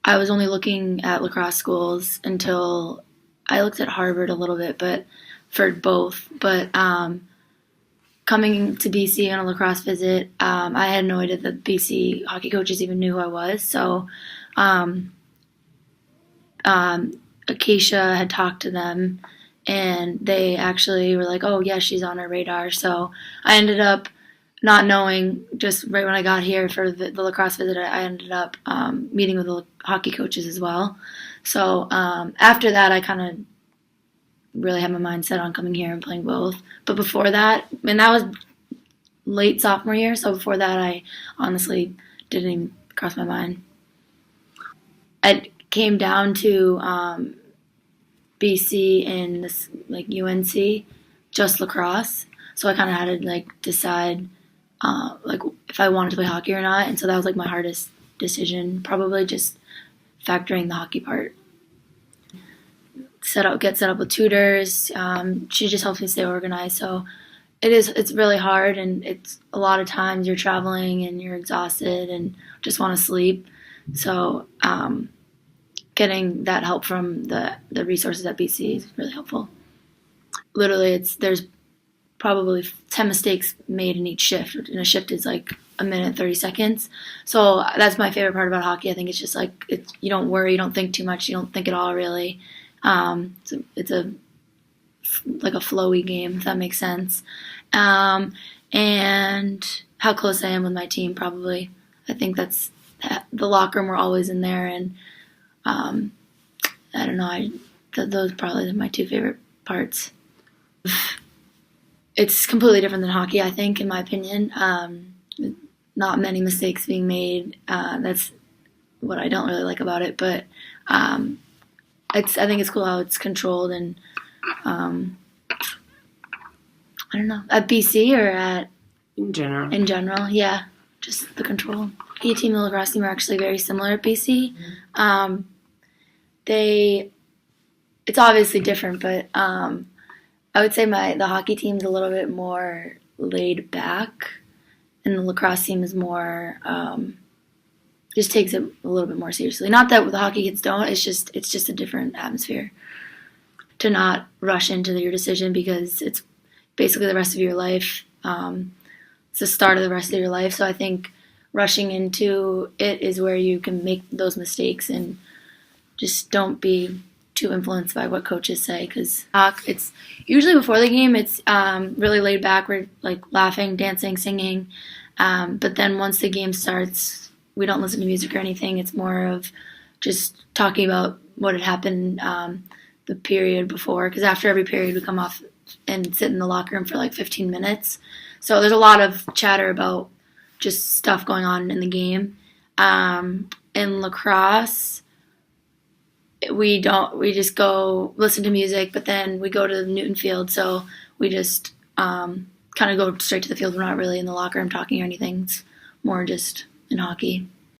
I was only looking at lacrosse schools until I looked at Harvard a little bit, but for both. But coming to BC on a lacrosse visit, I had no idea that BC hockey coaches even knew who I was. So um, Acacia had talked to them, and they actually were like, "Oh, yeah, she's on our radar." So I ended up not knowing, just right when I got here for the lacrosse visit, I ended up meeting with the hockey coaches as well. So after that, I kind of really had my mind set on coming here and playing both. But before that, and that was late sophomore year, so before that, I honestly didn't even cross my mind. I came down to BC in this like UNC, just lacrosse. So I kind of had to like decide like if I wanted to play hockey or not, and so that was like my hardest decision. Probably just factoring the hockey part. Get set up with tutors. She just helps me stay organized. So it's really hard, and it's a lot of times you're traveling and you're exhausted and just want to sleep. So getting that help from the resources at BC is really helpful. Literally, there's probably 10 mistakes made in each shift, and a shift is like a minute and 30 seconds. So that's my favorite part about hockey. I think it's just like you don't worry, you don't think too much, you don't think at all really. It's a like a flowy game, if that makes sense. And how close I am with my team, probably. I think that's the locker room. We're always in there, and I don't know. Those are probably my two favorite parts. It's completely different than hockey, I think, in my opinion. Not many mistakes being made. That's what I don't really like about it, but I think it's cool how it's controlled, and I don't know, at BC or at In general. in general, yeah, just the control. Hockey team and the lacrosse team are actually very similar at BC. They It's obviously different, but I would say the hockey team's a little bit more laid back, and the lacrosse team is more just takes it a little bit more seriously. Not that the hockey kids don't. It's just a different atmosphere to not rush into your decision, because it's basically the rest of your life. It's the start of the rest of your life. So I think rushing into it is where you can make those mistakes, and just don't be too influenced by what coaches say, because it's usually before the game. It's really laid back. We're like laughing, dancing, singing, but then once the game starts, we don't listen to music or anything. It's more of just talking about what had happened the period before, because after every period we come off and sit in the locker room for like 15 minutes. So there's a lot of chatter about just stuff going on in the game. In lacrosse, we just go listen to music, but then we go to the Newton field, so we just kind of go straight to the field. We're not really in the locker room talking or anything. It's more just in hockey.